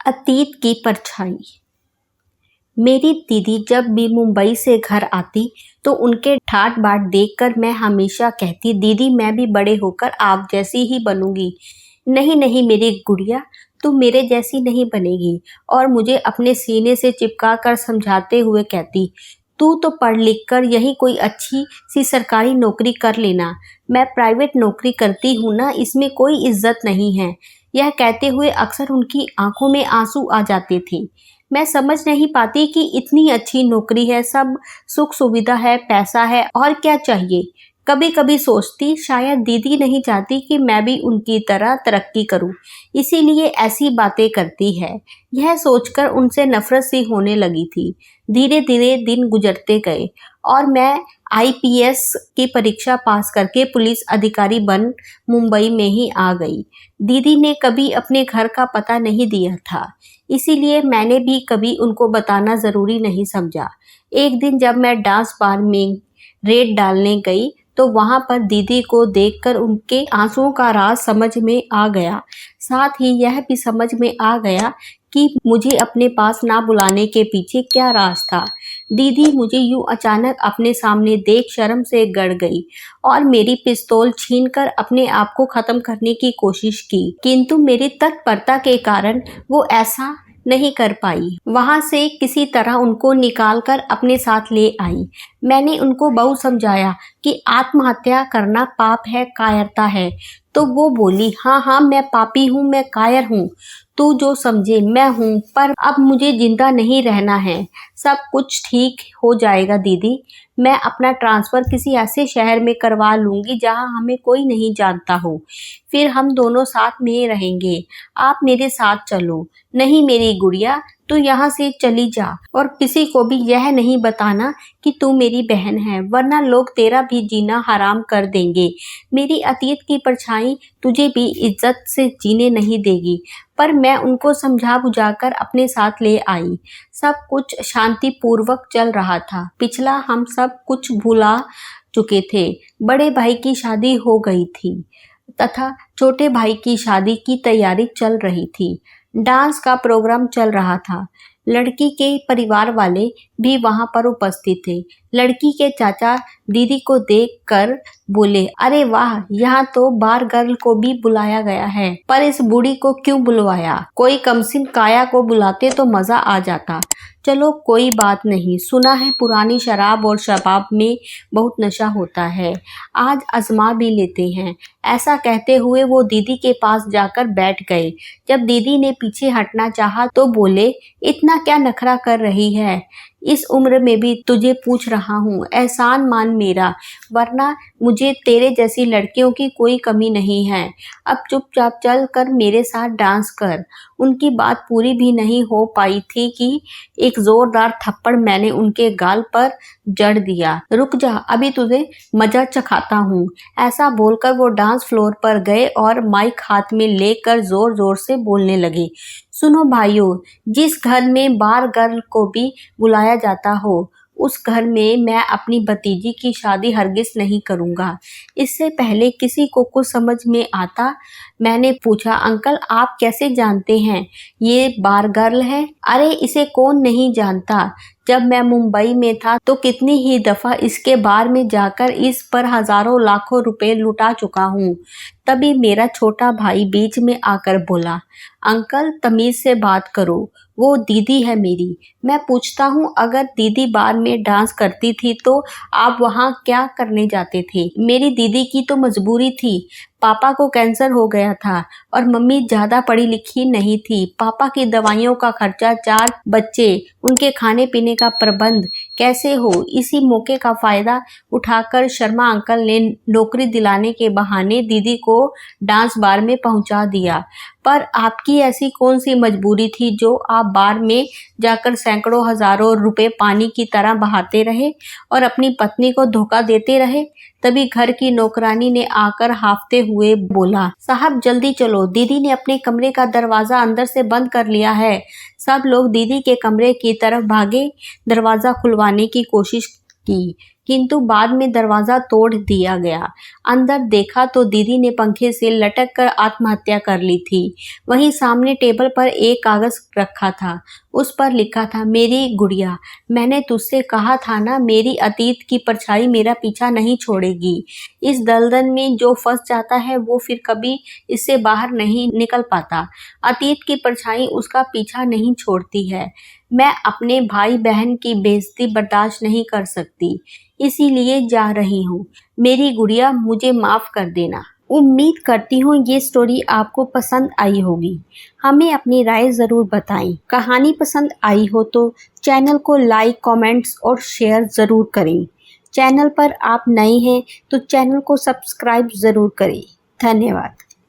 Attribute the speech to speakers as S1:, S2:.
S1: अतीत की परछाई। मेरी दीदी जब भी मुंबई से घर आती तो उनके ठाट बाट देखकर मैं हमेशा कहती, दीदी मैं भी बड़े होकर आप जैसी ही बनूंगी। नहीं नहीं मेरी गुड़िया, तू मेरे जैसी नहीं बनेगी। और मुझे अपने सीने से चिपका कर समझाते हुए कहती, तू तो पढ़ लिख कर यही कोई अच्छी सी सरकारी नौकरी कर लेना। मैं प्राइवेट नौकरी करती हूँ ना, इसमें कोई इज्जत नहीं है। यह कहते हुए अक्सर उनकी आंखों में आंसू आ जाते थे। मैं समझ नहीं पाती कि इतनी अच्छी नौकरी है, सब सुख सुविधा है, पैसा है, और क्या चाहिए। कभी कभी सोचती शायद दीदी नहीं चाहती कि मैं भी उनकी तरह तरक्की करूं, इसीलिए ऐसी बातें करती है। यह सोचकर उनसे नफरत सी होने लगी थी। धीरे धीरे दिन गुजरते गए और मैं आईपीएस की परीक्षा पास करके पुलिस अधिकारी बन मुंबई में ही आ गई। दीदी ने कभी अपने घर का पता नहीं दिया था, इसीलिए मैंने भी कभी उनको बताना ज़रूरी नहीं समझा। एक दिन जब मैं डांस बार में रेड डालने गई तो वहां पर दीदी को देखकर उनके आंसुओं का राज समझ में आ गया। साथ ही यह भी समझ में आ गया कि मुझे अपने पास ना बुलाने के पीछे क्या राज था। दीदी मुझे यूं अचानक अपने सामने देख शर्म से गड़ गई और मेरी पिस्तौल छीनकर अपने आप को खत्म करने की कोशिश की, किंतु मेरी तत्परता के कारण वो ऐसा नहीं कर पाई। वहां से किसी तरह उनको निकालकर अपने साथ ले आई। मैंने उनको बहुत समझाया कि आत्महत्या करना पाप है, कायरता है। तो वो बोली, हाँ हाँ मैं पापी हूँ, मैं कायर हूँ, तू जो समझे मैं हूँ, पर अब मुझे जिंदा नहीं रहना है। सब कुछ ठीक हो जाएगा दीदी, मैं अपना ट्रांसफ़र किसी ऐसे शहर में करवा लूँगी जहाँ हमें कोई नहीं जानता हो। फिर हम दोनों साथ में रहेंगे, आप मेरे साथ चलो। नहीं मेरी गुड़िया, तू यहाँ से चली जा और किसी को भी यह नहीं बताना कि तू मेरी बहन है, वरना लोग तेरा भी जीना हराम कर देंगे। मेरी अतीत की परछाई तुझे भी इज्जत से जीने नहीं देगी। पर मैं उनको समझा बुझाकर अपने साथ ले आई। सब कुछ शांतिपूर्वक चल रहा था। पिछला हम सब कुछ भुला चुके थे। बड़े भाई की शादी हो गई थी तथा छोटे भाई की शादी की तैयारी चल रही थी। डांस का प्रोग्राम चल रहा था। लड़की के परिवार वाले भी वहां पर उपस्थित थे। लड़की के चाचा दीदी को देखकर बोले, अरे वाह, यहाँ तो बार गर्ल को भी बुलाया गया है, पर इस बूढ़ी को क्यों बुलवाया? कोई कमसिन काया को बुलाते तो मजा आ जाता। चलो कोई बात नहीं, सुना है पुरानी शराब और शबाब में बहुत नशा होता है, आज आजमा भी लेते हैं। ऐसा कहते हुए वो दीदी के पास जाकर बैठ गए। जब दीदी ने पीछे हटना चाहा तो बोले, इतना क्या नखरा कर रही है? इस उम्र में भी तुझे पूछ रहा हूँ, एहसान मान मेरा, वरना मुझे तेरे जैसी लड़कियों की कोई कमी नहीं है। अब चुपचाप चल कर मेरे साथ डांस कर। उनकी बात पूरी भी नहीं हो पाई थी कि एक जोरदार थप्पड़ मैंने उनके गाल पर जड़ दिया। रुक जा, अभी तुझे मजा चखाता हूँ। ऐसा बोलकर वो डांस फ्लोर पर गए और माइक हाथ में लेकर जोर जोर से बोलने लगे, सुनो भाइयों, जिस घर में बार गर्ल को भी बुलाया जाता हो, उस घर में मैं अपनी भतीजी की शादी हरगिज नहीं करूँगा। इससे पहले किसी को कुछ समझ में आता, मैंने पूछा, अंकल आप कैसे जानते हैं ये बार गर्ल है? अरे इसे कौन नहीं जानता, जब मैं मुंबई में था तो कितनी ही दफ़ा इसके बार में जाकर इस पर हज़ारों लाखों रुपए लुटा चुका हूँ। तभी मेरा छोटा भाई बीच में आकर बोला, अंकल तमीज़ से बात करो, वो दीदी है मेरी। मैं पूछता हूँ, अगर दीदी बार में डांस करती थी तो आप वहाँ क्या करने जाते थे? मेरी दीदी की तो मजबूरी थी, पापा को कैंसर हो गया था और मम्मी ज़्यादा पढ़ी लिखी नहीं थी। पापा की दवाइयों का खर्चा, 4 बच्चे, उनके खाने पीने का प्रबंध कैसे हो? इसी मौके का फ़ायदा उठाकर शर्मा अंकल ने नौकरी दिलाने के बहाने दीदी को डांस बार में पहुंचा दिया। पर आपकी ऐसी कौन सी मजबूरी थी जो आप बार में जाकर सैकड़ों हज़ारों रुपए पानी की तरह बहाते रहे और अपनी पत्नी को धोखा देते रहे? तभी घर की नौकरानी ने आकर हाफते हुए बोला, साहब जल्दी चलो, दीदी ने अपने कमरे का दरवाजा अंदर से बंद कर लिया है। सब लोग दीदी के कमरे की तरफ भागे, दरवाजा खुलवाने की कोशिश की, किंतु बाद में दरवाज़ा तोड़ दिया गया। अंदर देखा तो दीदी ने पंखे से लटक कर आत्महत्या कर ली थी। वहीं सामने टेबल पर एक कागज़ रखा था। उस पर लिखा था, मेरी गुड़िया, मैंने तुझसे कहा था ना, मेरी अतीत की परछाई मेरा पीछा नहीं छोड़ेगी। इस दलदल में जो फंस जाता है वो फिर कभी इससे बाहर नहीं निकल पाता। अतीत की परछाई उसका पीछा नहीं छोड़ती है। मैं अपने भाई बहन की बेइज्जती बर्दाश्त नहीं कर सकती, इसीलिए जा रही हूँ। मेरी गुड़िया, मुझे माफ़ कर देना। उम्मीद करती हूँ ये स्टोरी आपको पसंद आई होगी। हमें अपनी राय ज़रूर बताएं। कहानी पसंद आई हो तो चैनल को लाइक, कमेंट्स और शेयर ज़रूर करें। चैनल पर आप नए हैं तो चैनल को सब्सक्राइब ज़रूर करें। धन्यवाद।